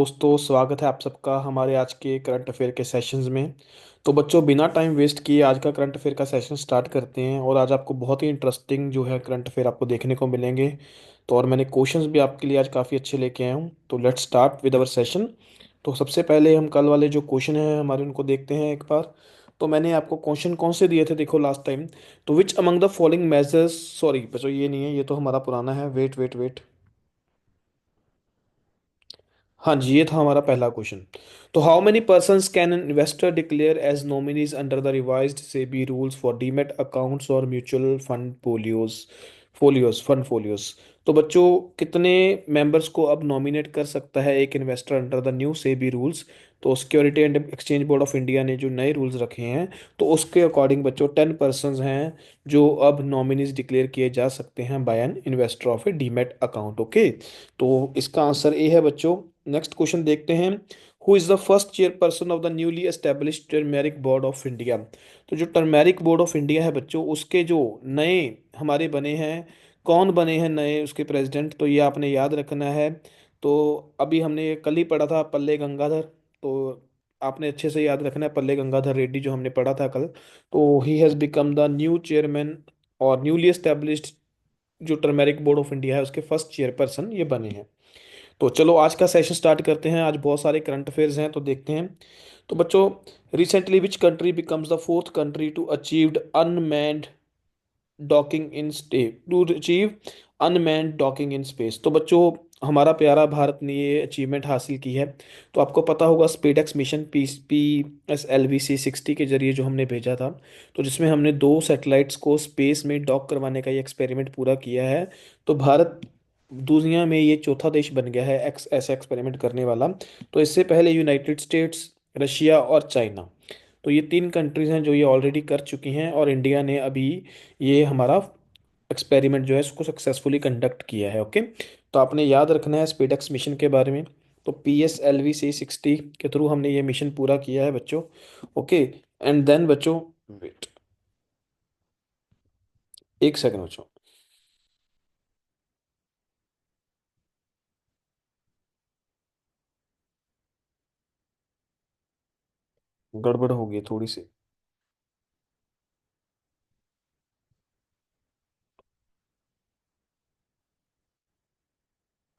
दोस्तों, स्वागत है आप सबका हमारे आज के करंट अफेयर के सेशंस में। तो बच्चों, बिना टाइम वेस्ट किए आज का करंट अफेयर का सेशन स्टार्ट करते हैं। और आज आपको बहुत ही इंटरेस्टिंग जो है करंट अफेयर आपको देखने को मिलेंगे। तो और मैंने क्वेश्चंस भी आपके लिए आज काफ़ी अच्छे लेके आया हूँ। तो let's start with our session. तो सबसे पहले हम कल वाले जो क्वेश्चन हैं हमारे उनको देखते हैं एक बार। तो मैंने आपको क्वेश्चन कौन से दिए थे, देखो लास्ट टाइम। तो which among the following measures, sorry बच्चों ये नहीं है, ये तो हमारा पुराना है। Wait wait wait. हाँ जी, ये था हमारा पहला क्वेश्चन। तो how many persons can an investor declare as nominees under the revised SEBI rules for demat accounts और म्यूचुअल फंड फंड फोलियोज। तो बच्चों, कितने मेंबर्स को अब नॉमिनेट कर सकता है एक investor under the new SEBI rules? तो security and exchange board of India ने जो नए रूल्स रखे हैं, तो उसके अकॉर्डिंग बच्चों 10 पर्सन हैं जो अब नॉमिनीज डिक्लेयर किए जा सकते हैं by an investor of a demat account. Okay, तो इसका आंसर ए है बच्चों। नेक्स्ट क्वेश्चन देखते हैं। Who is the first chairperson of the newly established turmeric board of India? तो जो टर्मेरिक बोर्ड ऑफ इंडिया है बच्चों, उसके जो नए हमारे बने हैं, कौन बने हैं नए उसके प्रेसिडेंट, तो ये आपने याद रखना है। तो अभी हमने ये कल ही पढ़ा था, पल्ले गंगाधर। तो आपने अच्छे से याद रखना है, पल्ले गंगाधर रेड्डी जो हमने पढ़ा था कल। तो he has become the new chairman और न्यूली एस्टेब्लिश्ड जो टर्मेरिक बोर्ड ऑफ इंडिया है उसके फर्स्ट चेयरपर्सन ये बने हैं। तो चलो आज का सेशन स्टार्ट करते हैं। आज बहुत सारे करंट अफेयर्स हैं, तो देखते हैं। तो बच्चों, recently which country becomes the fourth country to achieved unmanned docking in stay to achieve unmanned docking in space? तो बच्चों, हमारा प्यारा भारत ने ये अचीवमेंट हासिल की है। तो आपको पता होगा स्पेडएक्स मिशन PSLV-C60 के जरिए जो हमने भेजा था, तो जिसमें हमने दो सैटेलाइट्स को स्पेस में डॉक करवाने का ये एक्सपेरिमेंट पूरा किया है। तो भारत दुनिया में ये चौथा देश बन गया है ऐसा एक्सपेरिमेंट करने वाला। तो इससे पहले यूनाइटेड स्टेट्स, रशिया और चाइना, तो ये तीन कंट्रीज हैं जो ये ऑलरेडी कर चुकी हैं। और इंडिया ने अभी ये हमारा एक्सपेरिमेंट जो है उसको सक्सेसफुली कंडक्ट किया है। ओके, तो आपने याद रखना है स्पेडक्स मिशन के बारे में। तो PSLV-C60 के थ्रू हमने ये मिशन पूरा किया है बच्चों। ओके, एंड देन बच्चों, वेट, एक सेकंड बच्चों, गड़बड़ हो गई थोड़ी सी।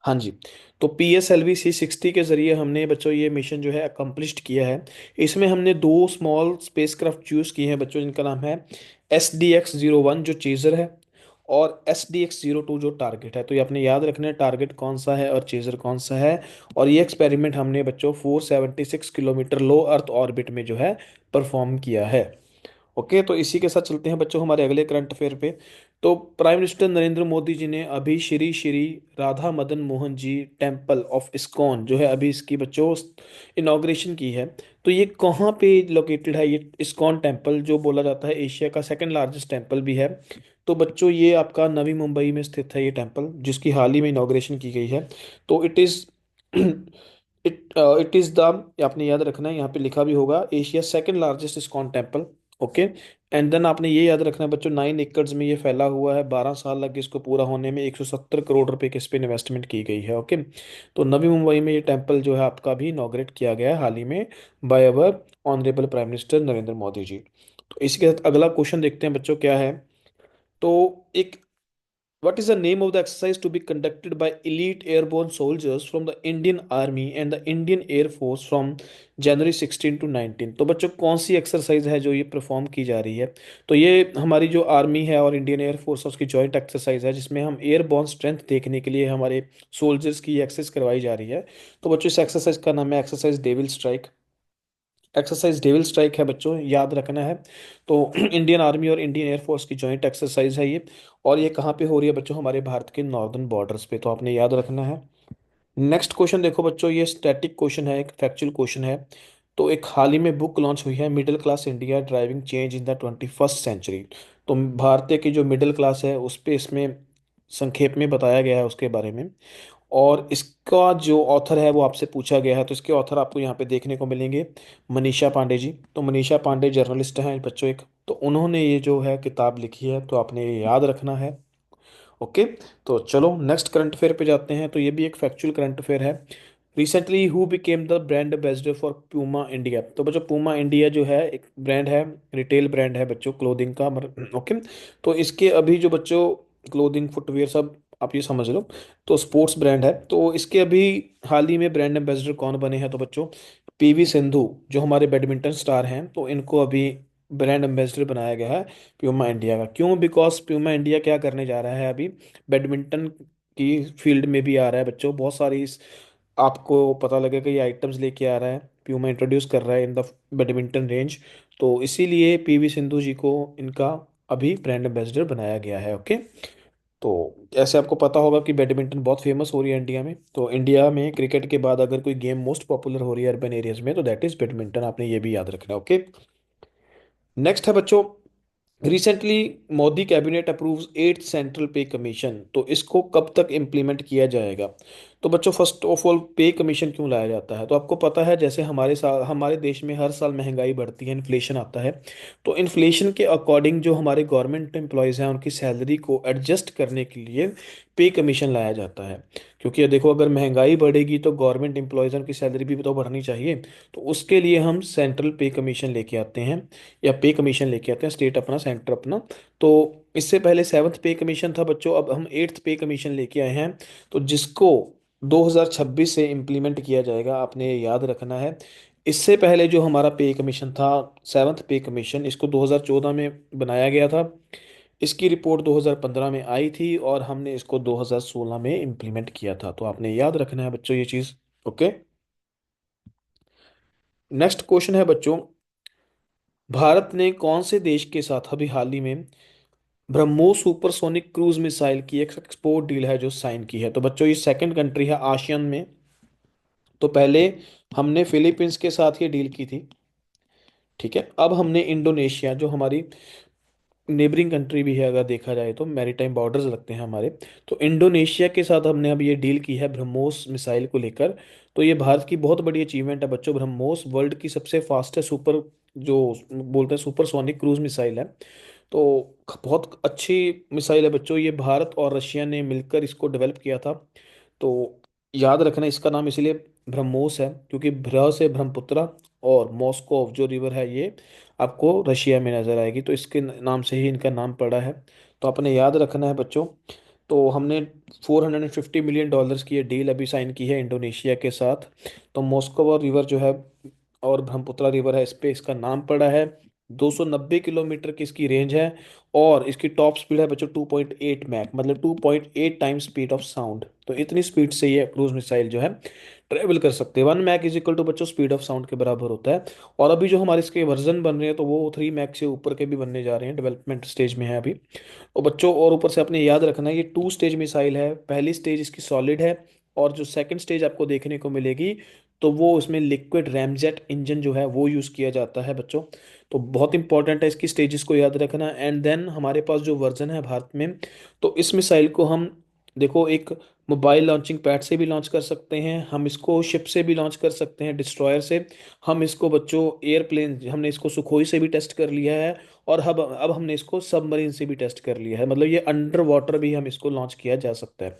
हाँ जी, तो PSLV-C60 के जरिए हमने बच्चों ये मिशन जो है अकम्प्लिश्ड किया है। इसमें हमने दो स्मॉल स्पेसक्राफ्ट चूज किए हैं बच्चों, जिनका नाम है SDX-01 जो चेजर है, और SDX-02 जो टारगेट है। तो ये आपने याद रखना है टारगेट कौन सा है और चेजर कौन सा है। और ये एक्सपेरिमेंट हमने बच्चों 476 किलोमीटर लो अर्थ ऑर्बिट में जो है परफॉर्म किया है। ओके, तो इसी के साथ चलते हैं बच्चों हमारे अगले करंट अफेयर पे। तो प्राइम मिनिस्टर नरेंद्र मोदी जी ने अभी Shri Shri Radha Madan Mohan ji temple of ISKCON जो है अभी इसकी बच्चों इनॉग्रेशन की है। तो ये कहाँ पे लोकेटेड है ये इस्कॉन टेम्पल, जो बोला जाता है एशिया का सेकंड लार्जेस्ट टेम्पल भी है? तो बच्चों, ये आपका नवी मुंबई में स्थित है ये टेम्पल, जिसकी हाल ही में इनॉग्रेशन की गई है। तो it is it is the, आपने याद रखना है यहाँ पे लिखा भी होगा, Asia second largest ISKCON temple. Okay, and then आपने ये याद रखना है बच्चों, 9 एकड़ में ये फैला हुआ है। 12 साल लगे इसको पूरा होने में। 170 करोड़ रुपए की इस पे इन्वेस्टमेंट की गई है। ओके, तो नवी मुंबई में ये टेम्पल जो है आपका भी इनॉग्रेट किया गया है हाल ही में by our honourable prime minister Narendra Modi ji. तो इसी के साथ अगला क्वेश्चन देखते हैं बच्चों क्या है। तो एक, what is the name of the exercise to be conducted by elite airborne soldiers from the Indian Army and the Indian Air Force from January 16 to 19? तो बच्चों, कौन सी एक्सरसाइज है जो ये परफॉर्म की जा रही है? तो ये हमारी जो आर्मी है और इंडियन एयर फोर्स है उसकी जॉइंट एक्सरसाइज है, जिसमें हम एयरबॉर्न स्ट्रेंथ देखने के लिए हमारे सोल्जर्स की एक्सरसाइज करवाई जा रही है। तो बच्चों, इस एक्सरसाइज का नाम है exercise devil strike. Exercise devil strike है बच्चों, याद रखना है। तो इंडियन आर्मी और इंडियन एयरफोर्स की जॉइंट एक्सरसाइज है ये। और ये कहाँ पे हो रही है बच्चों? हमारे भारत के नॉर्दर्न बॉर्डर्स पे, तो आपने याद रखना है। नेक्स्ट क्वेश्चन देखो बच्चों, ये स्टैटिक क्वेश्चन है, एक फैक्चुअल क्वेश्चन है। तो एक हाल ही में बुक लॉन्च हुई है, middle class India driving change in the 21st century. तो भारतीय की जो मिडिल क्लास है उस पे इसमें संक्षेप में बताया गया है उसके बारे में। और इसका जो ऑथर है वो आपसे पूछा गया है। तो इसके ऑथर आपको यहाँ पे देखने को मिलेंगे, मनीषा पांडे जी। तो मनीषा पांडे जर्नलिस्ट हैं बच्चों एक, तो उन्होंने ये जो है किताब लिखी है, तो आपने ये याद रखना है। ओके, तो चलो नेक्स्ट करंट अफेयर पे जाते हैं। तो ये भी एक फैक्चुअल करंट अफेयर है। Recently who became the brand ambassador for Puma India. तो बच्चों प्यूमा इंडिया जो है एक ब्रांड है, रिटेल ब्रांड है बच्चों, क्लोथिंग का। ओके। तो इसके अभी जो बच्चों क्लोथिंग फुटवेयर सब आप ये समझ लो, तो स्पोर्ट्स ब्रांड है। तो इसके अभी हाल ही में ब्रांड एम्बेसडर कौन बने हैं, तो बच्चों पीवी सिंधु जो हमारे बैडमिंटन स्टार हैं, तो इनको अभी ब्रांड एम्बेसडर बनाया गया है प्यूमा इंडिया का। क्यों? बिकॉज प्यूमा इंडिया क्या करने जा रहा है अभी, बैडमिंटन की फील्ड में भी आ रहा है बच्चों, बहुत सारी आपको पता लगेगा ये आइटम्स लेके आ रहा है, प्यूमा इंट्रोड्यूस कर रहा है इन द बैडमिंटन रेंज। तो इसीलिए पीवी सिंधु जी को इनका अभी ब्रांड एम्बेसडर बनाया गया है। ओके। तो ऐसे आपको पता होगा कि बैडमिंटन बहुत फेमस हो रही है इंडिया में। तो इंडिया में क्रिकेट के बाद अगर कोई गेम मोस्ट पॉपुलर हो रही है अर्बन एरियाज में, तो दैट इज बैडमिंटन। आपने ये भी याद रखना है। ओके। नेक्स्ट है बच्चों, recently Modi cabinet approves 8th central पे कमीशन। तो इसको कब तक इम्प्लीमेंट किया जाएगा? तो बच्चों फर्स्ट ऑफ ऑल पे कमीशन क्यों लाया जाता है? तो आपको पता है जैसे हमारे देश में हर साल महंगाई बढ़ती है, इन्फ्लेशन आता है। तो इन्फ्लेशन के अकॉर्डिंग जो हमारे गवर्नमेंट एम्प्लॉयज़ हैं उनकी सैलरी को एडजस्ट करने के लिए पे कमीशन लाया जाता है। क्योंकि ये देखो अगर महंगाई बढ़ेगी तो गवर्नमेंट एम्प्लॉयज़ की सैलरी भी तो बढ़नी चाहिए। तो उसके लिए हम सेंट्रल पे कमीशन लेके आते हैं, या पे कमीशन लेके आते हैं, स्टेट अपना सेंटर अपना। तो इससे पहले 7th पे कमीशन था बच्चों, अब हम 8th पे कमीशन लेके आए हैं। तो जिसको 2026 से इम्प्लीमेंट किया जाएगा, आपने ये याद रखना है। इससे पहले जो हमारा पे कमीशन था, 7th पे कमीशन, इसको 2014 में बनाया गया था। इसकी रिपोर्ट 2015 में आई थी और हमने इसको 2016 में इम्प्लीमेंट किया था। तो आपने याद रखना है बच्चों ये चीज़। ओके। नेक्स्ट क्वेश्चन है बच्चों, भारत ने कौन से देश के साथ अभी हाल ही में ब्रह्मोस सुपरसोनिक क्रूज मिसाइल की एक एक्सपोर्ट डील है जो साइन की है? तो बच्चों ये सेकंड कंट्री है आसियान में। तो पहले हमने फिलीपींस के साथ ये डील की थी। ठीक है। अब हमने इंडोनेशिया जो हमारी नेबरिंग कंट्री भी है, अगर देखा जाए तो मैरीटाइम बॉर्डर्स लगते हैं हमारे, तो इंडोनेशिया के साथ हमने अब ये डील की है ब्रह्मोस मिसाइल को लेकर। तो ये भारत की बहुत बड़ी अचीवमेंट है बच्चों। ब्रह्मोस वर्ल्ड की सबसे फास्टेस्ट सुपर, जो बोलते हैं सुपरसोनिक क्रूज मिसाइल है। तो बहुत अच्छी मिसाइल है बच्चों, ये भारत और रशिया ने मिलकर इसको डेवलप किया था। तो याद रखना इसका नाम इसलिए ब्रह्मोस है क्योंकि भ्र से ब्रह्मपुत्र, और मॉस्को जो रिवर है ये आपको रशिया में नजर आएगी, तो इसके नाम से ही इनका नाम पड़ा है। तो आपने याद रखना है बच्चों। तो हमने $450 मिलियन की ये डील अभी साइन की है इंडोनेशिया के साथ। तो मॉस्को रिवर जो है और ब्रह्मपुत्र रिवर है, इस पे इसका नाम पड़ा है। 290 किलोमीटर की इसकी रेंज है, और इसकी टॉप स्पीड है बच्चों 2.8 मैक, मतलब 2.8 टाइम्स स्पीड ऑफ साउंड। तो इतनी स्पीड से ये क्रूज मिसाइल जो है ट्रेवल कर सकते हैं। 1 मैक इज इक्वल टू बच्चों स्पीड ऑफ साउंड के बराबर होता है। और अभी जो हमारे इसके वर्जन बन रहे हैं तो वो 3 मैक से ऊपर के भी बनने जा रहे हैं, डेवलपमेंट स्टेज में है अभी। और बच्चों और ऊपर से आपने याद रखना है ये 2 स्टेज मिसाइल है। पहली स्टेज इसकी सॉलिड है, और जो सेकंड स्टेज आपको देखने को मिलेगी तो वो उसमें लिक्विड रैमजेट इंजन जो है वो यूज़ किया जाता है बच्चों। तो बहुत इंपॉर्टेंट है इसकी स्टेजेस को याद रखना। एंड देन हमारे पास जो वर्जन है भारत में, तो इस मिसाइल को हम देखो एक मोबाइल लॉन्चिंग पैड से भी लॉन्च कर सकते हैं, हम इसको शिप से भी लॉन्च कर सकते हैं, डिस्ट्रॉयर से। हम इसको बच्चों एयरप्लेन, हमने इसको सुखोई से भी टेस्ट कर लिया है, और अब हमने इसको सबमरीन से भी टेस्ट कर लिया है, मतलब ये अंडर वाटर भी हम इसको लॉन्च किया जा सकता है।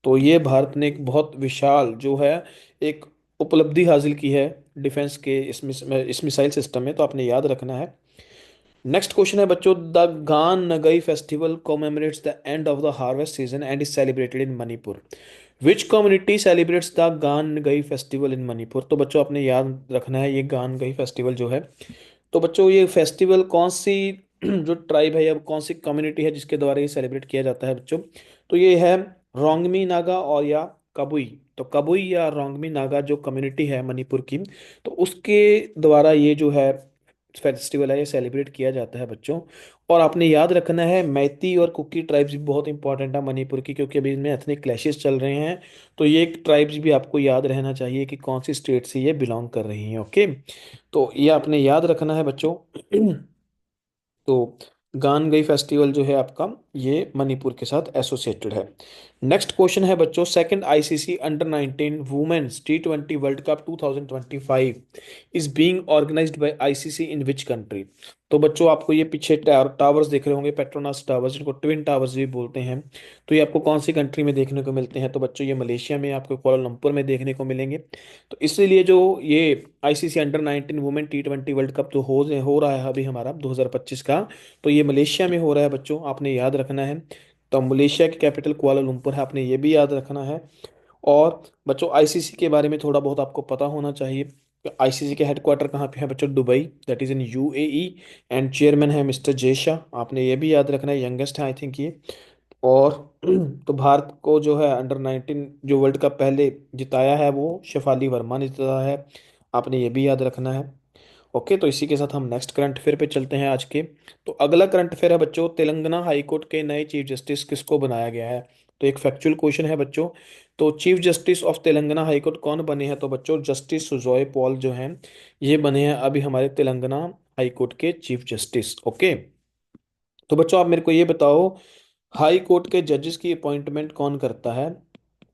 तो ये भारत ने एक बहुत विशाल जो है एक उपलब्धि हासिल की है डिफेंस के इस मिसाइल सिस्टम में। तो आपने याद रखना है। नेक्स्ट क्वेश्चन है बच्चों, the Gaan Ngai festival commemorates the end of the harvest season and is celebrated in Manipur. Which community celebrates the Gaan Ngai festival in Manipur? तो बच्चों आपने याद रखना है ये गान गई फेस्टिवल जो है, तो बच्चों ये फेस्टिवल कौन सी जो ट्राइब है या कौन सी कम्युनिटी है जिसके द्वारा ये सेलिब्रेट किया जाता है बच्चों? तो ये है रोंगमी नागा और या कबुई। तो कबुई या रोंगमी नागा जो कम्युनिटी है मणिपुर की, तो उसके द्वारा ये जो है फेस्टिवल है ये सेलिब्रेट किया जाता है बच्चों। और आपने याद रखना है मैती और कुकी ट्राइब्स भी बहुत इंपॉर्टेंट है मणिपुर की, क्योंकि अभी इनमें एथनिक क्लैशेस चल रहे हैं। तो ये ट्राइब्स भी आपको याद रहना चाहिए कि कौन सी स्टेट से ये बिलोंग कर रही हैं। ओके। तो ये आपने याद रखना है बच्चों। तो गान गई फेस्टिवल जो है आपका, ये मणिपुर के साथ एसोसिएटेड है। नेक्स्ट क्वेश्चन है बच्चों, second ICC under 19 women's T20 world cup 2025 is being organised by ICC in which country. तो बच्चों आपको ये पीछे टावर्स देख रहे होंगे, पेट्रोनास टावर्स, जिनको ट्विन टावर्स भी बोलते हैं। तो ये आपको कौन सी कंट्री में देखने को मिलते हैं? तो बच्चों ये मलेशिया में, आपको कोलालंपुर में देखने को मिलेंगे। तो इसीलिए जो ये ICC under 19 women T20 world cup जो हो रहा है अभी हमारा 2025 का, तो ये मलेशिया में हो रहा है बच्चों, आपने याद रखना है। तो मलेशिया की कैपिटल कुआलालंपुर है, आपने ये भी याद रखना है। और बच्चों आईसीसी के बारे में थोड़ा बहुत आपको पता होना चाहिए। आईसीसी के हेडक्वार्टर कहाँ पे है बच्चों? Dubai, that is in UAE. And chairman है मिस्टर जेशा, आपने ये भी याद रखना है, यंगेस्ट है आई थिंक ये। और तो भारत को जो है अंडर 19 जो वर्ल्ड कप पहले जिताया है वो शेफाली वर्मा ने जिताया है, आपने ये भी याद रखना है। ओके, तो इसी के साथ हम नेक्स्ट करंट अफेयर पे चलते हैं आज के। तो अगला करंट अफेयर है बच्चों, तेलंगाना हाई कोर्ट के नए चीफ जस्टिस किसको बनाया गया है? तो एक फैक्चुअल क्वेश्चन है बच्चों। तो chief justice of Telangana high court कौन बने हैं? तो बच्चों जस्टिस सुजॉय पॉल जो हैं, ये बने हैं अभी हमारे तेलंगाना हाई कोर्ट के चीफ जस्टिस। ओके, तो बच्चों आप मेरे को ये बताओ, हाई कोर्ट के जजेस की अपॉइंटमेंट कौन करता है?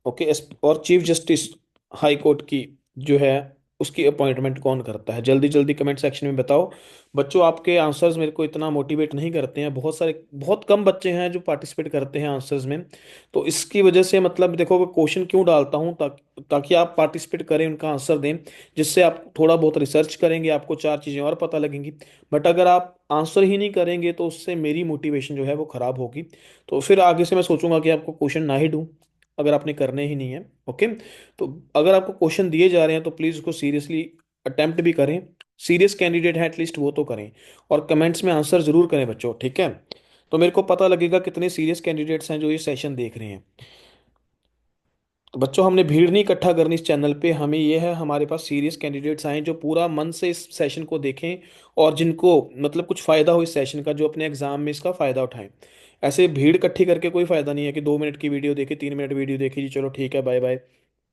ओके, और चीफ जस्टिस हाई कोर्ट की जो है उसकी अपॉइंटमेंट कौन करता है? जल्दी जल्दी कमेंट सेक्शन में बताओ। बच्चों आपके आंसर्स मेरे को इतना मोटिवेट नहीं करते हैं, बहुत कम बच्चे हैं जो पार्टिसिपेट करते हैं आंसर्स में। तो इसकी वजह से मतलब देखो क्वेश्चन क्यों डालता हूँ, ताकि आप पार्टिसिपेट करें, उनका आंसर दें, जिससे आप थोड़ा बहुत रिसर्च करेंगे, आपको चार चीज़ें और पता लगेंगी। बट अगर आप आंसर ही नहीं करेंगे तो उससे मेरी मोटिवेशन जो है वो खराब होगी। तो फिर आगे से मैं सोचूंगा कि आपको क्वेश्चन ना ही दूं, अगर आपने करने ही नहीं है। ओके, तो अगर आपको क्वेश्चन दिए जा रहे हैं तो प्लीज़ उसको सीरियसली अटेम्प्ट भी करें। सीरियस कैंडिडेट है एटलीस्ट वो तो करें। और कमेंट्स में आंसर जरूर करें बच्चों, ठीक है? तो मेरे को पता लगेगा कितने सीरियस कैंडिडेट्स हैं जो ये सेशन देख रहे हैं। तो बच्चों हमने भीड़ नहीं इकट्ठा करनी इस चैनल पे, हमें ये है हमारे पास सीरियस कैंडिडेट्स आए जो पूरा मन से इस सेशन को देखें, और जिनको मतलब कुछ फ़ायदा हो इस सेशन का, जो अपने एग्जाम में इसका फ़ायदा उठाएं। ऐसे भीड़ इकट्ठी करके कोई फ़ायदा नहीं है कि 2 मिनट की वीडियो देखी, 3 मिनट वीडियो देखी जी चलो ठीक है बाय बाय।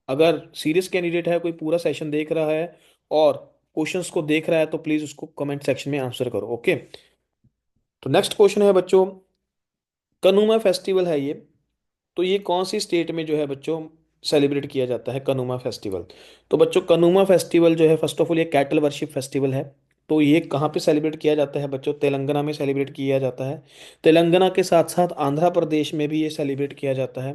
अगर सीरियस कैंडिडेट है, कोई पूरा सेशन देख रहा है और क्वेश्चंस को देख रहा है, तो प्लीज़ उसको कमेंट सेक्शन में आंसर करो। ओके, तो नेक्स्ट क्वेश्चन है बच्चों, कनुमा फेस्टिवल है ये, तो ये कौन सी स्टेट में जो है बच्चों सेलिब्रेट किया जाता है कनुमा फेस्टिवल? तो बच्चों कनुमा फेस्टिवल जो है, फर्स्ट ऑफ ऑल ये कैटल वर्शिप फेस्टिवल है। तो ये कहाँ पे सेलिब्रेट किया जाता है बच्चों? तेलंगाना में सेलिब्रेट किया जाता है। तेलंगाना के साथ साथ आंध्र प्रदेश में भी ये सेलिब्रेट किया जाता है।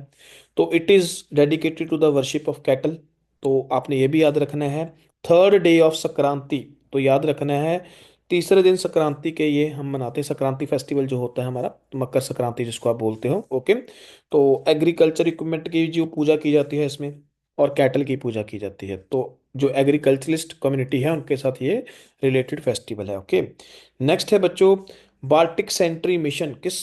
तो it is dedicated to the worship of cattle. तो आपने ये भी याद रखना है। थर्ड डे ऑफ संक्रांति, तो याद रखना है तीसरे दिन संक्रांति के ये हम मनाते हैं, संक्रांति फेस्टिवल जो होता है हमारा, मकर संक्रांति जिसको आप बोलते हो। ओके, तो एग्रीकल्चर इक्विपमेंट की जो पूजा की जाती है इसमें, और कैटल की पूजा की जाती है। तो जो एग्रीकल्चरलिस्ट कम्युनिटी है उनके साथ ये रिलेटेड फेस्टिवल है। ओके, नेक्स्ट है बच्चों, बाल्टिक सेंट्री मिशन किस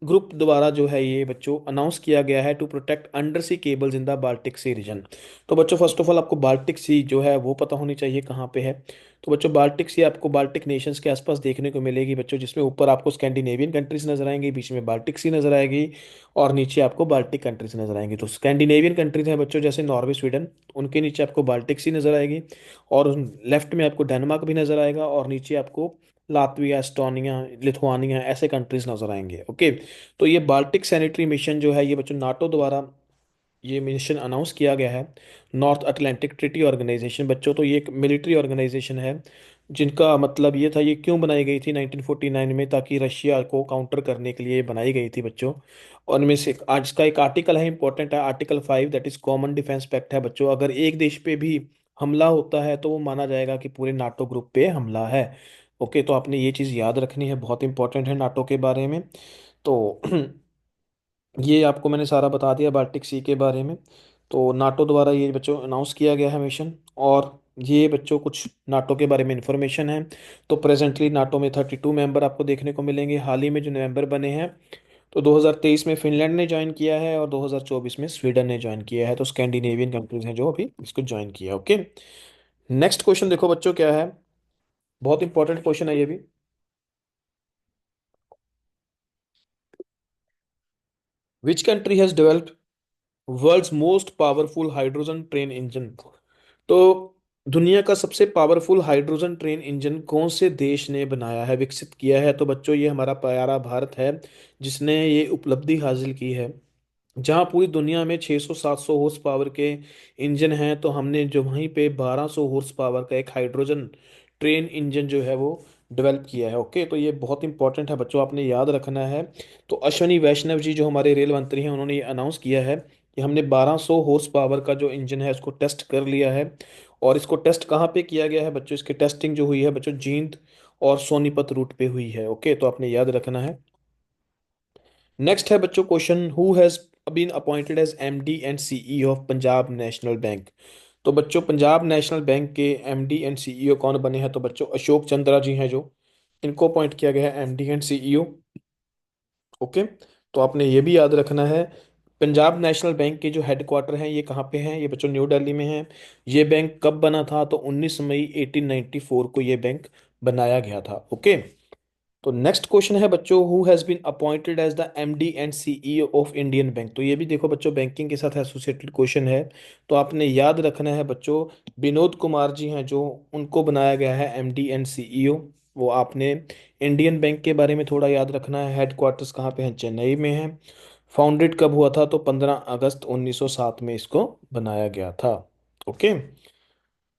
ग्रुप द्वारा जो है ये बच्चों अनाउंस किया गया है to protect under sea cables in the Baltic sea region? तो बच्चों फर्स्ट ऑफ ऑल आपको बाल्टिक सी जो है वो पता होनी चाहिए कहाँ पे है। तो बच्चों बाल्टिक सी आपको बाल्टिक नेशंस के आसपास देखने को मिलेगी बच्चों, जिसमें ऊपर आपको स्कैंडिनेवियन कंट्रीज नजर आएंगी, बीच में बाल्टिक सी नजर आएगी, और नीचे आपको बाल्टिक कंट्रीज नजर आएंगी। तो स्कैंडिनेवियन कंट्रीज हैं बच्चों जैसे नॉर्वे स्वीडन, उनके नीचे आपको बाल्टिक सी नजर आएगी। और लेफ्ट में आपको डेनमार्क भी नजर आएगा, और नीचे आपको लातविया, एस्टोनिया, लिथुआनिया ऐसे कंट्रीज नजर आएंगे। ओके, तो ये बाल्टिक सैनिटरी मिशन जो है ये बच्चों नाटो द्वारा ये मिशन अनाउंस किया गया है। नॉर्थ अटलांटिक ट्रीटी ऑर्गेनाइजेशन बच्चों, तो ये एक मिलिट्री ऑर्गेनाइजेशन है, जिनका मतलब ये था, ये क्यों बनाई गई थी 1949 में, ताकि रशिया को काउंटर करने के लिए बनाई गई थी बच्चों। और इनमें से आज का एक आर्टिकल है इंपॉर्टेंट है, article 5, that is common defence pact है बच्चों। अगर एक देश पे भी हमला होता है तो वो माना जाएगा कि पूरे नाटो ग्रुप पे हमला है। ओके, तो आपने ये चीज़ याद रखनी है, बहुत इंपॉर्टेंट है नाटो के बारे में। तो ये आपको मैंने सारा बता दिया बाल्टिक सी के बारे में। तो नाटो द्वारा ये बच्चों अनाउंस किया गया है मिशन। और ये बच्चों कुछ नाटो के बारे में इंफॉर्मेशन है। तो प्रेजेंटली नाटो में 32 मेंबर आपको देखने को मिलेंगे, हाल ही में जो मेंबर बने हैं। तो 2023 में फिनलैंड ने ज्वाइन किया है, और 2024 में स्वीडन ने ज्वाइन किया है। तो स्कैंडिनेवियन कंट्रीज हैं जो अभी इसको ज्वाइन किया। ओके, नेक्स्ट क्वेश्चन देखो बच्चों क्या है, बहुत इंपॉर्टेंट क्वेश्चन है ये भी। Which country has developed world's most powerful hydrogen train engine? तो दुनिया का सबसे पावरफुल हाइड्रोजन ट्रेन इंजन कौन से देश ने बनाया है, विकसित किया है? तो बच्चों ये हमारा प्यारा भारत है जिसने ये उपलब्धि हासिल की है। जहाँ पूरी दुनिया में 600-700 हॉर्स पावर के इंजन हैं, तो हमने जो वहीं पे 1200 हॉर्स पावर का एक हाइड्रोजन ट्रेन इंजन जो है वो डेवलप किया है। ओके, तो ये बहुत इंपॉर्टेंट है बच्चों, आपने याद रखना है। तो अश्वनी वैष्णव जी जो हमारे रेल मंत्री हैं, उन्होंने ये अनाउंस किया है कि हमने 1200 हॉर्स पावर का जो इंजन है उसको टेस्ट कर लिया है। और इसको टेस्ट कहाँ पे किया गया है बच्चों? इसकी टेस्टिंग जो हुई है बच्चों, जींद और सोनीपत रूट पे हुई है। ओके, तो आपने याद रखना है। नेक्स्ट है बच्चों question, who has been appointed as MD and CEO of Punjab National Bank. तो बच्चों पंजाब नेशनल बैंक के एमडी एंड सीईओ कौन बने हैं? तो बच्चों अशोक चंद्रा जी हैं, जो इनको अपॉइंट किया गया है एमडी एंड सीईओ। ओके, तो आपने ये भी याद रखना है। पंजाब नेशनल बैंक के जो हेडक्वार्टर हैं ये कहाँ पे हैं? ये बच्चों न्यू दिल्ली में हैं। ये बैंक कब बना था? तो 19 मई 1894 को ये बैंक बनाया गया था। ओके, तो नेक्स्ट क्वेश्चन है बच्चों, who has been appointed as the MD and CEO of Indian Bank. तो ये भी देखो बच्चों बैंकिंग के साथ एसोसिएटेड क्वेश्चन है। तो आपने याद रखना है बच्चों, विनोद कुमार जी हैं जो, उनको बनाया गया है एमडी एंड सीईओ। वो आपने इंडियन बैंक के बारे में थोड़ा याद रखना है। हेडक्वार्टर्स कहाँ पे हैं? चेन्नई में है। फाउंडेड कब हुआ था? तो 15 अगस्त 1907 में इसको बनाया गया था। ओके,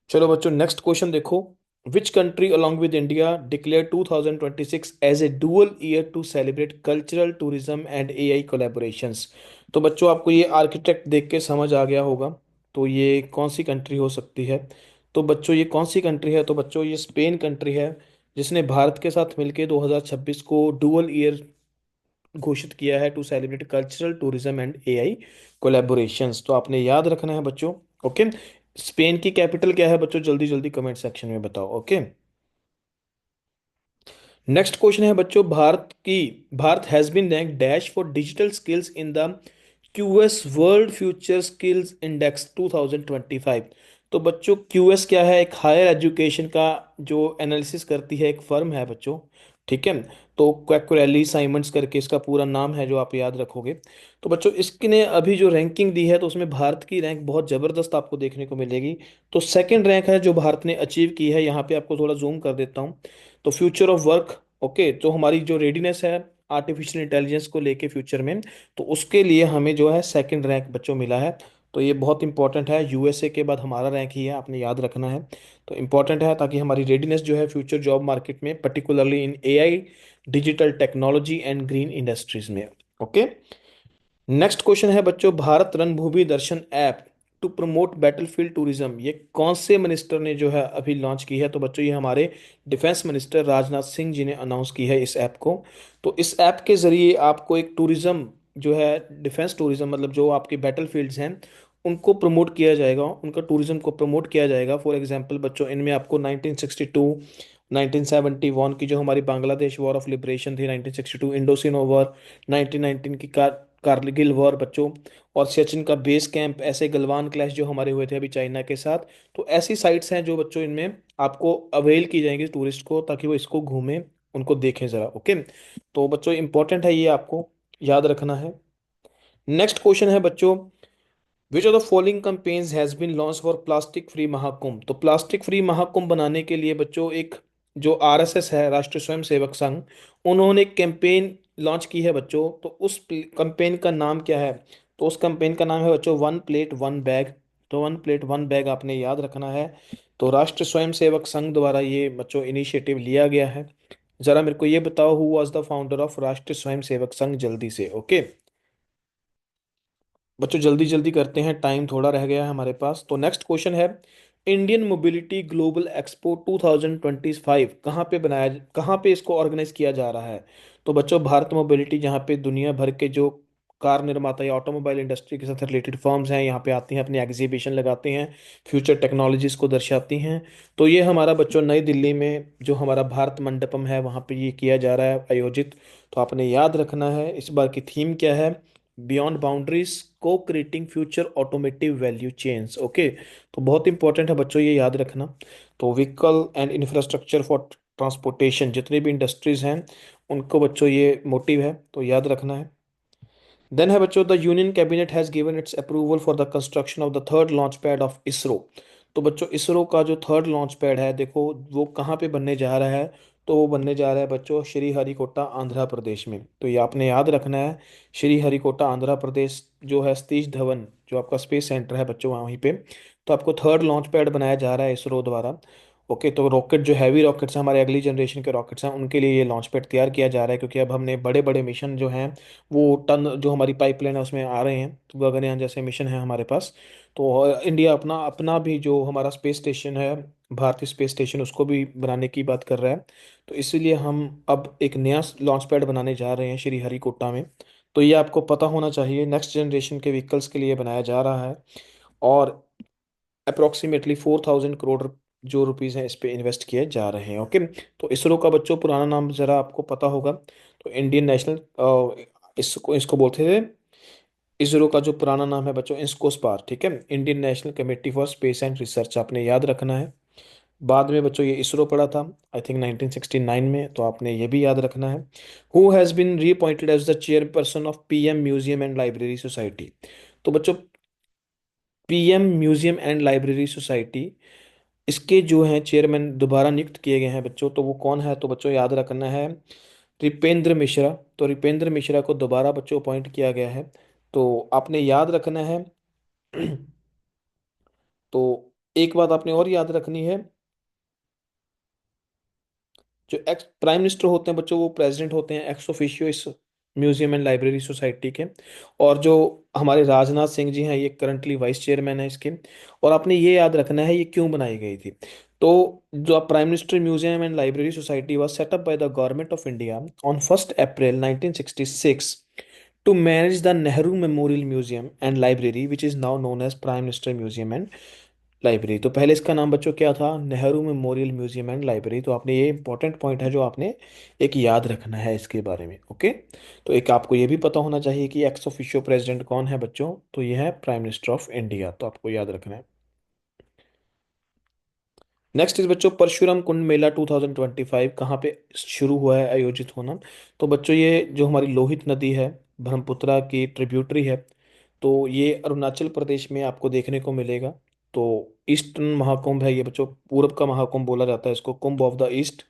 चलो बच्चों नेक्स्ट क्वेश्चन देखो, which country along with India declare 2026 as a dual year to celebrate cultural tourism and AI collaborations. तो बच्चों आपको ये आर्किटेक्ट देख के समझ आ गया होगा, तो ये कौन सी कंट्री हो सकती है? तो बच्चों ये कौन सी कंट्री है? तो बच्चों ये स्पेन कंट्री है, जिसने भारत के साथ मिलकर 2026 को डुअल ईयर घोषित किया है to celebrate cultural tourism and AI collaborations. तो आपने याद रखना है बच्चों। ओके, स्पेन की कैपिटल क्या है बच्चों? जल्दी जल्दी कमेंट सेक्शन में बताओ। ओके, नेक्स्ट क्वेश्चन है बच्चों, Bharat has been rank dash for digital skills in the QS world future skills index 2025। तो बच्चों क्यूएस क्या है? एक हायर एजुकेशन का जो एनालिसिस करती है एक फर्म है बच्चों। ठीक है, तो क्वैक्यूरेली साइमंड्स करके इसका पूरा नाम है, जो आप याद रखोगे। तो बच्चों इसने अभी जो रैंकिंग दी है, तो उसमें भारत की रैंक बहुत ज़बरदस्त आपको देखने को मिलेगी। तो सेकंड रैंक है जो भारत ने अचीव की है। यहाँ पे आपको थोड़ा जूम कर देता हूँ। तो फ्यूचर ऑफ वर्क, ओके, तो हमारी जो रेडीनेस है आर्टिफिशियल इंटेलिजेंस को लेके फ्यूचर में, तो उसके लिए हमें जो है सेकंड रैंक बच्चों मिला है। तो ये बहुत इंपॉर्टेंट है, यूएसए के बाद हमारा रैंक ही है, आपने याद रखना है। तो इंपॉर्टेंट है ताकि हमारी रेडीनेस जो है फ्यूचर जॉब मार्केट में, particularly in AI, digital technology and green industries में। ओके, नेक्स्ट क्वेश्चन है बच्चों, Bharat Ranbhoomi Darshan app to promote battlefield tourism, ये कौन से मिनिस्टर ने जो है अभी लॉन्च की है? तो बच्चों ये हमारे डिफेंस मिनिस्टर राजनाथ सिंह जी ने अनाउंस की है इस ऐप को। तो इस ऐप के जरिए आपको एक टूरिज्म जो है, डिफेंस टूरिज्म मतलब जो आपके बैटलफील्ड्स हैं उनको प्रमोट किया जाएगा, उनका टूरिज्म को प्रमोट किया जाएगा। फॉर एग्जांपल बच्चों इनमें आपको 1962, 1971 की जो हमारी बांग्लादेश वॉर ऑफ लिबरेशन थी, 1962 इंडोसिन वॉर, 1919 की कारगिल वॉर बच्चों, और सचिन का बेस कैंप, ऐसे गलवान क्लैश जो हमारे हुए थे अभी चाइना के साथ। तो ऐसी साइट्स हैं जो बच्चों इनमें आपको अवेल की जाएंगी टूरिस्ट को, ताकि वो इसको घूमें, उनको देखें ज़रा। ओके, तो बच्चों इंपॉर्टेंट है, ये आपको याद रखना है। नेक्स्ट क्वेश्चन है बच्चों, which of the following campaigns has been launch for plastic free Mahakumbh. तो प्लास्टिक फ्री महाकुंभ बनाने के लिए बच्चों एक जो आरएसएस है, राष्ट्रीय स्वयं सेवक संघ, उन्होंने एक कैंपेन लॉन्च की है बच्चों। तो उस कैंपेन का नाम क्या है? तो उस कैंपेन का नाम है बच्चों वन प्लेट वन बैग। तो वन प्लेट वन बैग आपने याद रखना है। तो राष्ट्रीय स्वयं सेवक संघ द्वारा ये बच्चों इनिशिएटिव लिया गया है। जरा मेरे को ये बताओ, who was the founder of राष्ट्रीय स्वयं सेवक संघ, जल्दी से। ओके बच्चों जल्दी जल्दी करते हैं, टाइम थोड़ा रह गया है हमारे पास। तो नेक्स्ट क्वेश्चन है, इंडियन मोबिलिटी ग्लोबल एक्सपो 2025 कहाँ पे इसको ऑर्गेनाइज किया जा रहा है? तो बच्चों भारत मोबिलिटी, जहाँ पे दुनिया भर के जो कार निर्माता या ऑटोमोबाइल इंडस्ट्री के साथ रिलेटेड फर्म्स हैं, यहाँ पे आती हैं, अपनी एग्जीबिशन लगाते हैं, फ्यूचर टेक्नोलॉजीज को दर्शाती हैं। तो ये हमारा बच्चों नई दिल्ली में जो हमारा भारत मंडपम है वहाँ पे ये किया जा रहा है आयोजित। तो आपने याद रखना है इस बार की थीम क्या है, बियॉन्ड बाउंड्रीज को creating future automotive value chains. Okay, तो बहुत इंपॉर्टेंट है बच्चों ये याद रखना। तो vehicle and infrastructure for transportation, जितनी भी इंडस्ट्रीज हैं उनको बच्चों ये मोटिव है, तो याद रखना है। देन है बच्चों, the union cabinet has given it's approval for the construction of the third launch pad of ISRO. तो बच्चों इसरो का जो थर्ड लॉन्च पैड है देखो वो कहाँ पे बनने जा रहा है? तो वो बनने जा रहा है बच्चों श्री हरिकोटा आंध्र प्रदेश में। तो ये आपने याद रखना है, श्री हरिकोटा आंध्र प्रदेश जो है, सतीश धवन जो आपका स्पेस सेंटर है बच्चों वहीं पे। तो आपको थर्ड लॉन्च पैड बनाया जा रहा है इसरो द्वारा। ओके, तो रॉकेट जो हैवी रॉकेट्स हैं, हमारे अगली जनरेशन के रॉकेट्स हैं, उनके लिए ये लॉन्च पैड तैयार किया जा रहा है, क्योंकि अब हमने बड़े बड़े मिशन जो हैं वो टन जो हमारी पाइपलाइन है उसमें आ रहे हैं, तो गगनयान जैसे मिशन है हमारे पास। तो इंडिया अपना अपना भी जो हमारा स्पेस स्टेशन है, भारतीय स्पेस स्टेशन, उसको भी बनाने की बात कर रहा है। तो इसीलिए हम अब एक नया लॉन्च पैड बनाने जा रहे हैं श्री हरिकोटा में। तो ये आपको पता होना चाहिए, नेक्स्ट जनरेशन के व्हीकल्स के लिए बनाया जा रहा है। और अप्रोक्सीमेटली 4,000 करोड़ जो रुपीस हैं इस पे इन्वेस्ट किए जा रहे हैं। ओके, तो इसरो का बच्चों पुराना नाम जरा आपको पता होगा, तो इंडियन नेशनल, इसको इसको बोलते थे, इसरो का जो पुराना नाम है बच्चों इंस्कोस्पार, ठीक है, Indian national committee for space and research, आपने याद रखना है। बाद में बच्चों ये इसरो पड़ा था, आई थिंक 1969 में, तो आपने ये भी याद रखना है। Who has been reappointed as the chairperson of PM museum and library society. तो बच्चों PM museum and library society, इसके जो हैं चेयरमैन दोबारा नियुक्त किए गए हैं बच्चों, तो वो कौन है, तो बच्चों याद रखना है रिपेंद्र मिश्रा। तो रिपेंद्र मिश्रा को दोबारा बच्चों अपॉइंट किया गया है। तो आपने याद रखना है तो एक बात आपने और याद रखनी है, जो एक्स प्राइम मिनिस्टर होते हैं बच्चों, वो प्रेसिडेंट होते हैं एक्स ऑफिशियो इस म्यूजियम एंड लाइब्रेरी सोसाइटी के। और जो हमारे राजनाथ सिंह जी हैं, ये करंटली वाइस चेयरमैन है इसके। और आपने ये याद रखना है ये क्यों बनाई गई थी। तो जो आप prime minister museum and library society was set up by the government of India on 1 April 1966 to manage the Nehru Memorial Museum and Library, which is now known as Prime Minister Museum and library. तो पहले इसका नाम बच्चों क्या था, Nehru memorial museum and library. तो आपने ये इंपॉर्टेंट पॉइंट है जो आपने एक याद रखना है इसके बारे में। ओके, तो एक आपको ये भी पता होना चाहिए कि एक्स ऑफिशियो प्रेसिडेंट कौन है बच्चों, तो ये है प्राइम मिनिस्टर ऑफ इंडिया, तो आपको याद रखना है। नेक्स्ट इज बच्चों परशुराम कुंड मेला 2025 कहाँ पे शुरू हुआ है आयोजित होना। तो बच्चों ये जो हमारी लोहित नदी है, ब्रह्मपुत्रा की ट्रिब्यूटरी है, तो ये अरुणाचल प्रदेश में आपको देखने को मिलेगा। तो ईस्टर्न महाकुंभ है ये बच्चों, पूरब का महाकुंभ बोला जाता है इसको, Kumbh of the east,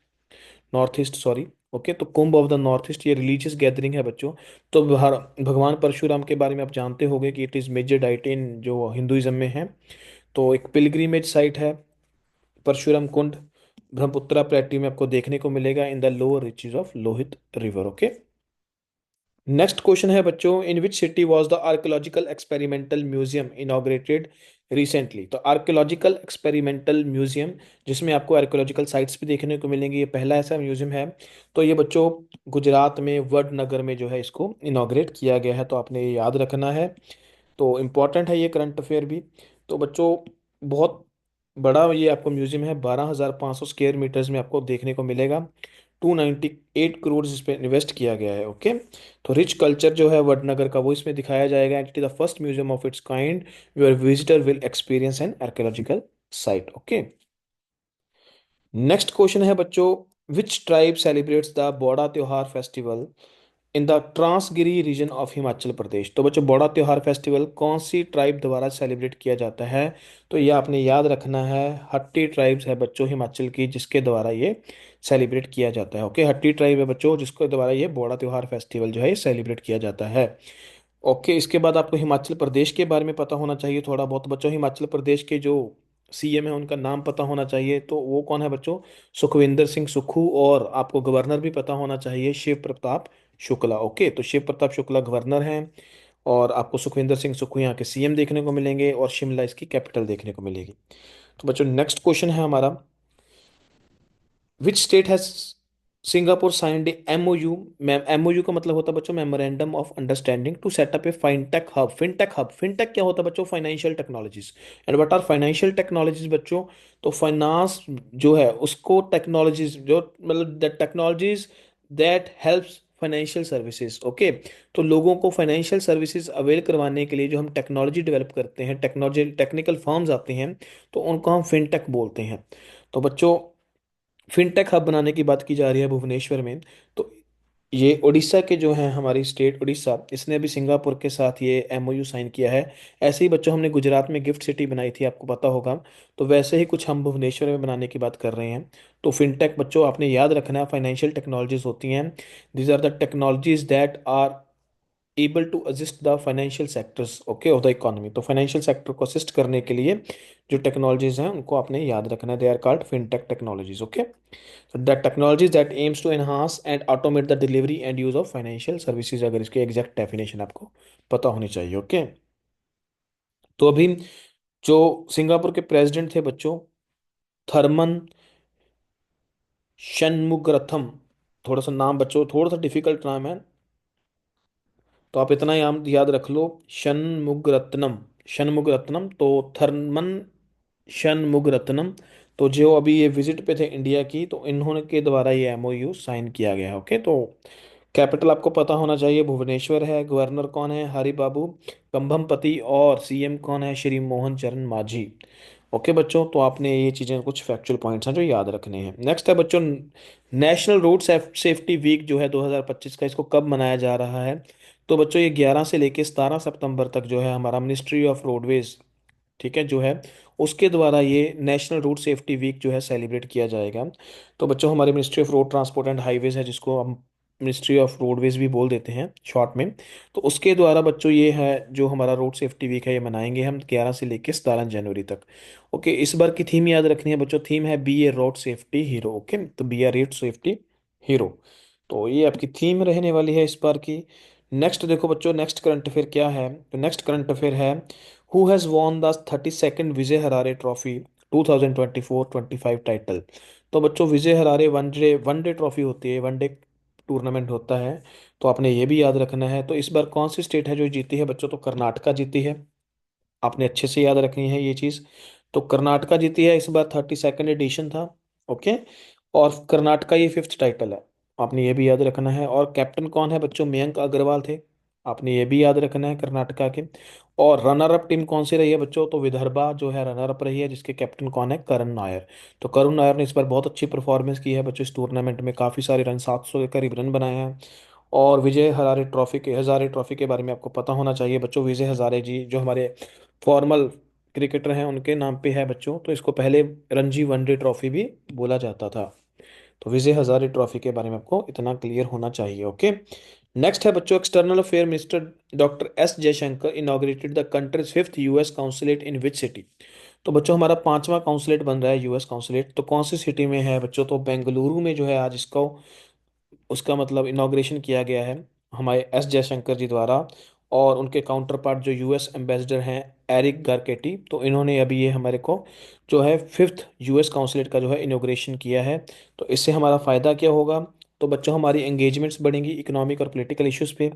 north east sorry. Okay, तो Kumbh of the north east ये रिलीजियस गैदरिंग है बच्चों। तो भगवान परशुराम के बारे में आप जानते होंगे कि इट इज़ मेजर डाइट इन जो हिंदुइज्म में है। तो एक पिलग्रीमेज साइट है परशुराम कुंड, ब्रह्मपुत्रा प्लेटी में आपको देखने को मिलेगा in the lower reaches of Lohit river. Okay, next question है बच्चों, in which city was the archaeological experimental museum inaugurated recently. तो आर्कियोलॉजिकल एक्सपेरिमेंटल म्यूजियम, जिसमें आपको आर्कियोलॉजिकल साइट्स भी देखने को मिलेंगी, ये पहला ऐसा म्यूजियम है। तो ये बच्चों गुजरात में वडनगर में जो है इसको इनॉग्रेट किया गया है, तो आपने ये याद रखना है। तो इम्पॉर्टेंट है ये करंट अफेयर भी। तो बच्चों बहुत बड़ा ये आपको म्यूजियम है, 12,500 स्क्वायर मीटर्स में आपको देखने को मिलेगा। 298 करोड़ इस पे इन्वेस्ट किया गया है। ओके, तो रिच कल्चर जो है वडनगर का वो इसमें दिखाया जाएगा। It is the first museum of its kind, your visitor will experience an archaeological site. Okay, next question है बच्चों, which tribe celebrates the Boda त्योहार festival in the Transgiri region of Himachal Pradesh. तो बच्चों बड़ा त्योहार फेस्टिवल कौन सी ट्राइब द्वारा सेलिब्रेट किया जाता है, तो ये आपने याद रखना है, हट्टी ट्राइब्स है बच्चों हिमाचल की जिसके द्वारा ये सेलिब्रेट किया जाता है। ओके, हट्टी ट्राइब है बच्चों जिसके द्वारा ये बड़ा त्योहार फेस्टिवल जो है ये सेलिब्रेट किया जाता है। ओके, इसके बाद आपको हिमाचल प्रदेश के बारे में पता होना चाहिए थोड़ा बहुत बच्चों। हिमाचल प्रदेश के जो सीएम है उनका नाम पता होना चाहिए, तो वो कौन है बच्चों, सुखविंदर सिंह सुक्खू। और आपको गवर्नर भी पता होना चाहिए, शिव प्रताप शुक्ला। ओके, तो शिव प्रताप शुक्ला गवर्नर हैं, और आपको सुखविंदर सिंह सुक्खू यहाँ के सीएम देखने को मिलेंगे, और शिमला इसकी कैपिटल देखने को मिलेगी। तो बच्चों नेक्स्ट क्वेश्चन है हमारा, which state has Singapore signed MOU. Ma'am MOU का मतलब होता है बच्चों memorandum of understanding to set up a fintech hub. Fintech hub, fintech क्या होता है बच्चों, financial technologies. And what are financial technologies बच्चों, तो फाइनेंस जो है उसको टेक्नोलॉजीज जो मतलब the technologies that helps financial services. Okay, तो लोगों को फाइनेंशियल सर्विसेज अवेल करवाने के लिए जो हम टेक्नोलॉजी डेवलप करते हैं, टेक्नोलॉजी टेक्निकल फर्म्स आते हैं, तो उनको हम फिनटेक बोलते हैं। तो बच्चों फिनटेक हब बनाने की बात की जा रही है भुवनेश्वर में। तो ये उड़ीसा के जो हैं, हमारी स्टेट उड़ीसा, इसने अभी सिंगापुर के साथ ये एमओयू साइन किया है। ऐसे ही बच्चों हमने गुजरात में गिफ्ट सिटी बनाई थी, आपको पता होगा। तो वैसे ही कुछ हम भुवनेश्वर में बनाने की बात कर रहे हैं। तो फिनटेक बच्चों आपने याद रखना है, फाइनेंशियल टेक्नोलॉजीज होती हैं। These are the technologies that are able to assist the financial sectors, okay, of the economy. तो फाइनेंशियल सेक्टर को असिस्ट करने के लिए जो टेक्नोलॉजीज हैं उनको आपने याद रखना है, they are called fintech technologies, okay. So the technologies that aims to enhance and automate the delivery and use of financial services, अगर इसकी एग्जैक्ट डेफिनेशन आपको पता होनी चाहिए, ओके। तो अभी जो सिंगापुर के प्रेसिडेंट थे बच्चों, थर्मन शनमुगरथम, थोड़ा सा नाम बच्चों थोड़ा सा डिफिकल्ट नाम है, तो आप इतना याद रख लो, शनमुगरत्नम। शनमुगरत्नम तो थर्मन शनमुगरत्नम। तो जो अभी ये विजिट पे थे इंडिया की, तो इन्होंने के द्वारा ये एमओयू साइन किया गया है, ओके। तो कैपिटल आपको पता होना चाहिए, भुवनेश्वर है। गवर्नर कौन है? हरि बाबू कंभमपति। और सीएम कौन है? श्री मोहन चरण मांझी। ओके बच्चों, तो आपने ये चीज़ें कुछ फैक्चुअल पॉइंट्स हैं जो याद रखने हैं। नेक्स्ट है बच्चों, नेशनल रोड सेफ्टी वीक जो है 2025 का, इसको कब मनाया जा रहा है? तो बच्चों ये 11 से लेके 17 सितंबर तक जो है हमारा मिनिस्ट्री ऑफ रोडवेज, ठीक है, जो है उसके द्वारा ये नेशनल रोड सेफ्टी वीक जो है सेलिब्रेट किया जाएगा। तो बच्चों हमारी ministry of road transport and highways है, जिसको हम मिनिस्ट्री ऑफ रोडवेज भी बोल देते हैं शॉर्ट में। तो उसके द्वारा बच्चों ये है जो हमारा रोड सेफ्टी वीक है, ये मनाएंगे हम 11 से लेकर 17 जनवरी तक। ओके, इस बार की थीम याद रखनी है बच्चों, थीम है बी ए रोड सेफ्टी हीरो, ओके। तो बी ए रोड सेफ्टी हीरो, तो ये आपकी थीम रहने वाली है इस बार की। नेक्स्ट देखो बच्चों, नेक्स्ट करंट अफेयर क्या है? तो नेक्स्ट करंट अफेयर है, who has won the 32nd Vijay Harare trophy 2024-25 title. तो बच्चों विजय हरारे वनडे ट्रॉफी होती है, वनडे टूर्नामेंट होता है। तो आपने ये भी याद रखना है। तो इस बार कौन सी स्टेट है जो जीती है बच्चों? तो कर्नाटका जीती है। आपने अच्छे से याद रखनी है ये चीज़। तो कर्नाटका जीती है इस बार, 32nd एडिशन था, ओके। और कर्नाटका ये फिफ्थ टाइटल है, आपने ये भी याद रखना है। और कैप्टन कौन है बच्चों? मयंक अग्रवाल थे, आपने ये भी याद रखना है, कर्नाटका के। और रनर अप टीम कौन सी रही है बच्चों? तो विदर्भा जो है रनर अप रही है, जिसके कैप्टन कौन है? करण नायर। तो करुण नायर ने इस बार बहुत अच्छी परफॉर्मेंस की है बच्चों इस टूर्नामेंट में, काफ़ी सारे रन, 700 के करीब रन बनाए हैं। और विजय हजारे ट्रॉफी के बारे में आपको पता होना चाहिए बच्चों। विजय हजारे जी जो हमारे फॉर्मल क्रिकेटर हैं उनके नाम पे है बच्चों। तो इसको पहले रणजी वनडे ट्रॉफी भी बोला जाता था। तो विजय हजारे ट्रॉफी के बारे में आपको इतना क्लियर होना चाहिए, ओके। नेक्स्ट है बच्चों, external affair minister doctor S Jaishankar inaugurated the countries fifth US consulate in which city. तो बच्चों हमारा पांचवा काउंसुलेट बन रहा है यूएस काउंसुलेट, तो कौन सी सिटी में है बच्चों? तो बेंगलुरु में जो है आज इसको, उसका मतलब इनॉग्रेशन किया गया है हमारे एस जयशंकर जी द्वारा। और उनके काउंटर पार्ट जो यूएस एम्बेसडर हैं, एरिक गारकेटी, तो इन्होंने अभी ये हमारे को जो है फिफ्थ यूएस काउंसलेट का जो है इनॉग्रेशन किया है। तो इससे हमारा फ़ायदा क्या होगा? तो बच्चों हमारी एंगेजमेंट्स बढ़ेंगी इकोनॉमिक और पॉलिटिकल इश्यूज़ पे,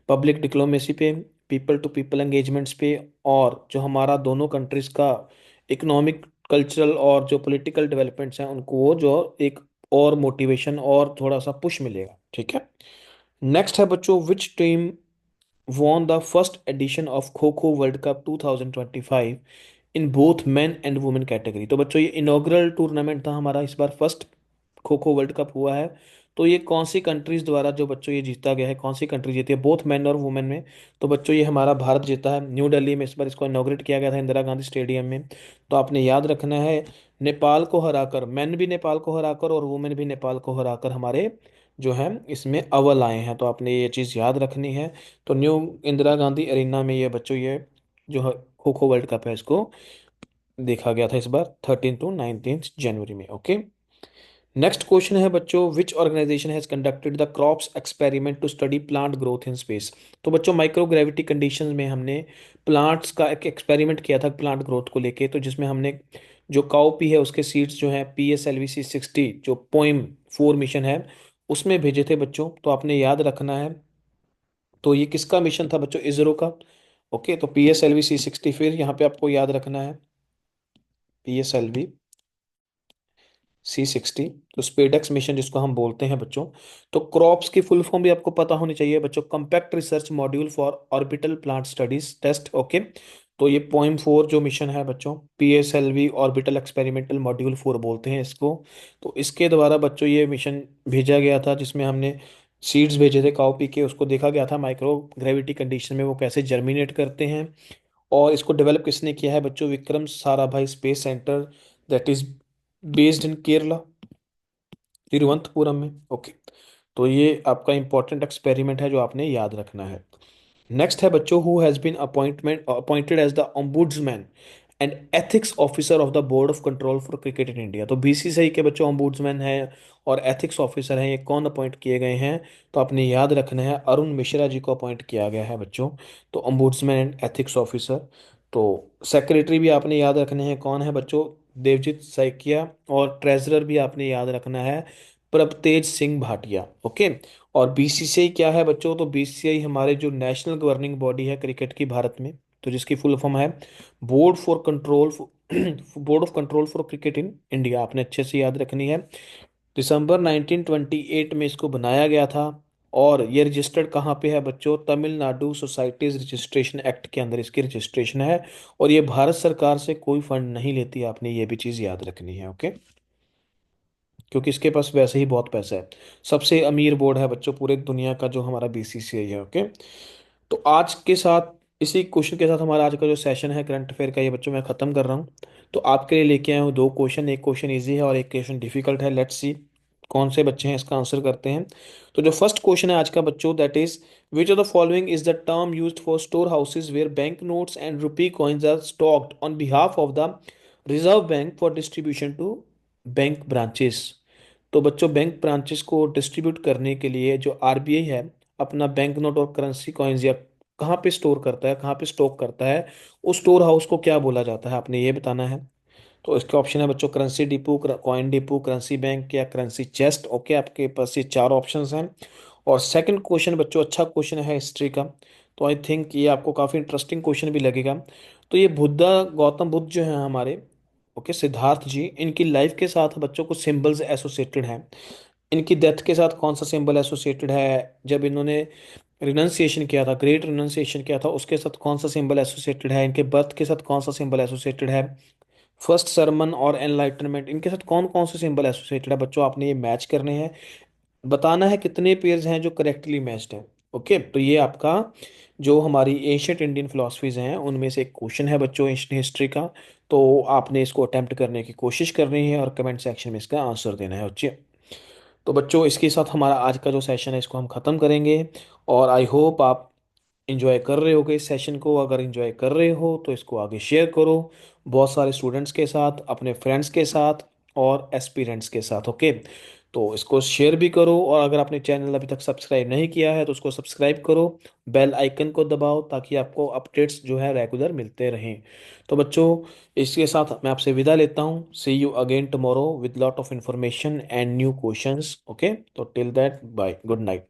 पब्लिक डिप्लोमेसी पे, पीपल टू पीपल एंगेजमेंट्स पे। और जो हमारा दोनों कंट्रीज़ का इकोनॉमिक, कल्चरल और जो पॉलिटिकल डेवलपमेंट्स हैं उनको वो जो एक और मोटिवेशन और थोड़ा सा पुश मिलेगा, ठीक है। नेक्स्ट है बच्चों, which team won the first edition of kho kho world cup 2025 in both men and women category. तो बच्चों ये इनॉग्रल टूर्नामेंट था हमारा, इस बार first kho kho world cup हुआ है। तो ये कौन सी कंट्रीज द्वारा जो बच्चों ये जीता गया है, कौन सी कंट्री जीती है बोथ मेन और वुमेन में? तो बच्चों ये हमारा भारत जीता है, न्यू दिल्ली में इस बार इसको इनॉग्रेट किया गया था, इंदिरा गांधी स्टेडियम में। तो आपने याद रखना है, नेपाल को हराकर, मैन भी नेपाल को हराकर और वुमेन भी नेपाल को हराकर हमारे जो है इसमें अव्वल आए हैं। तो आपने ये चीज़ याद रखनी है। तो न्यू इंदिरा गांधी एरिना में ये बच्चों ये जो है खो खो वर्ल्ड कप है, इसको देखा गया था इस बार 13 to 19 जनवरी में, ओके। नेक्स्ट क्वेश्चन है बच्चों, which organization has conducted the crops experiment to study plant growth in space. तो बच्चों माइक्रोग्रेविटी कंडीशंस में हमने प्लांट्स का एक एक्सपेरिमेंट किया था प्लांट ग्रोथ को लेके। तो जिसमें हमने जो काउपी है उसके सीड्स जो है PSLV-C60 जो POEM-4 मिशन है उसमें भेजे थे बच्चों। तो आपने याद रखना है, तो ये किसका मिशन था बच्चों? इसरो का, ओके। तो PSLV-C60, फिर यहाँ पे आपको याद रखना है PSLV-C60, तो स्पेडक्स मिशन जिसको हम बोलते हैं बच्चों। तो क्रॉप्स की फुल फॉर्म भी आपको पता होनी चाहिए बच्चों, compact research module for orbital plant studies test, okay. तो ये POEM-4 जो मिशन है बच्चों, PSLV ऑर्बिटल एक्सपेरिमेंटल मॉड्यूल 4 बोलते हैं इसको। तो इसके द्वारा बच्चों ये मिशन भेजा गया था, जिसमें हमने सीड्स भेजे थे काउ पी के, उसको देखा गया था माइक्रो ग्रेविटी कंडीशन में वो कैसे जर्मिनेट करते हैं। और इसको डेवलप किसने किया है बच्चों? Vikram Sarabhai space centre, that is based in Kerala, Thiruvananthapuram में। ओके, तो ये आपका इंपॉर्टेंट एक्सपेरिमेंट है जो आपने याद रखना है। नेक्स्ट है बच्चों, who has been appointment appointed as the ombudsman and ethics officer of the board of control for cricket in India. तो बीसीसीआई के बच्चों ओम्बुड्समैन है और एथिक्स ऑफिसर हैं, ये कौन अपॉइंट किए गए हैं? तो आपने याद रखना है, अरुण मिश्रा जी को अपॉइंट किया गया है बच्चों। तो ओम्बुड्समैन एंड एथिक्स ऑफिसर। तो सेक्रेटरी भी आपने याद रखने हैं, कौन है बच्चों? देवजीत सैकिया। और ट्रेजरर भी आपने याद रखना है, प्रभतेज सिंह भाटिया। ओके। और बीसीसीआई क्या है बच्चों? तो बीसीसीआई हमारे जो नेशनल गवर्निंग बॉडी है क्रिकेट की भारत में, तो जिसकी फुल फॉर्म है board for control board of control for cricket in India, आपने अच्छे से याद रखनी है। दिसंबर 1928 में इसको बनाया गया था। और ये रजिस्टर्ड कहाँ पे है बच्चों? तमिलनाडु सोसाइटीज रजिस्ट्रेशन एक्ट के अंदर इसकी रजिस्ट्रेशन है। और ये भारत सरकार से कोई फंड नहीं लेती, आपने ये भी चीज़ याद रखनी है। ओके, क्योंकि इसके पास वैसे ही बहुत पैसा है। सबसे अमीर बोर्ड है बच्चों पूरे दुनिया का जो हमारा बीसीसीआई है। ओके, तो आज के साथ, इसी क्वेश्चन के साथ हमारा आज का जो सेशन है करंट अफेयर का, ये बच्चों मैं खत्म कर रहा हूँ। तो आपके लिए लेके आया हूँ दो क्वेश्चन, एक क्वेश्चन इजी है और एक क्वेश्चन डिफिकल्ट है। लेट्स सी कौन से बच्चे हैं इसका आंसर करते हैं। तो जो फर्स्ट क्वेश्चन है आज का बच्चों, that is which of the following is the term used for store houses where bank notes and rupee coins are stocked on behalf of the Reserve Bank for distribution to bank branches. तो बच्चों bank branches को distribute करने के लिए जो RBI है अपना bank note और करेंसी कॉइन्स या कहाँ पे स्टोर करता है, कहाँ पे स्टॉक करता है, उस स्टोर हाउस को क्या बोला जाता है, आपने ये बताना है। तो इसके ऑप्शन है बच्चों, currency depot, coin depot, currency bank या करेंसी चेस्ट। ओके, आपके पास ये चार ऑप्शंस हैं। और सेकंड क्वेश्चन बच्चों अच्छा क्वेश्चन है हिस्ट्री का, तो आई थिंक ये आपको काफ़ी इंटरेस्टिंग क्वेश्चन भी लगेगा। तो ये बुद्धा, गौतम बुद्ध जो है हमारे, ओके, सिद्धार्थ जी, इनकी लाइफ के साथ बच्चों को सिंबल्स एसोसिएटेड हैं। इनकी डेथ के साथ कौन सा सिंबल एसोसिएटेड है? जब इन्होंने रिनंसिएशन किया था, ग्रेट रिनंसिएशन किया था, उसके साथ कौन सा सिंबल एसोसिएटेड है? इनके बर्थ के साथ कौन सा सिंबल एसोसिएटेड है? फर्स्ट सरमन और एनलाइटनमेंट, इनके साथ कौन कौन से सिंबल एसोसिएटेड है बच्चों? आपने ये मैच करने हैं, बताना है कितने पेयर्स हैं जो करेक्टली मैच्ड हैं। ओके, तो ये आपका जो हमारी एशियंट इंडियन फिलोसफीज हैं उनमें से एक क्वेश्चन है बच्चों एशियन हिस्ट्री का। तो आपने इसको अटेम्प्ट करने की कोशिश करनी है और कमेंट सेक्शन में इसका आंसर देना है बच्चे। तो बच्चों इसके साथ हमारा आज का जो सेशन है इसको हम ख़त्म करेंगे। और आई होप आप इंजॉय कर रहे होगे इस सेशन को। अगर इंजॉय कर रहे हो तो इसको आगे शेयर करो बहुत सारे स्टूडेंट्स के साथ, अपने फ्रेंड्स के साथ और एस्पिरेंट्स के साथ। ओके, तो इसको शेयर भी करो। और अगर आपने चैनल अभी तक सब्सक्राइब नहीं किया है तो उसको सब्सक्राइब करो, बेल आइकन को दबाओ ताकि आपको अपडेट्स जो है रेगुलर मिलते रहें। तो बच्चों इसके साथ मैं आपसे विदा लेता हूँ। See you again tomorrow with lot of information and new questions. Okay, तो till that bye, good night.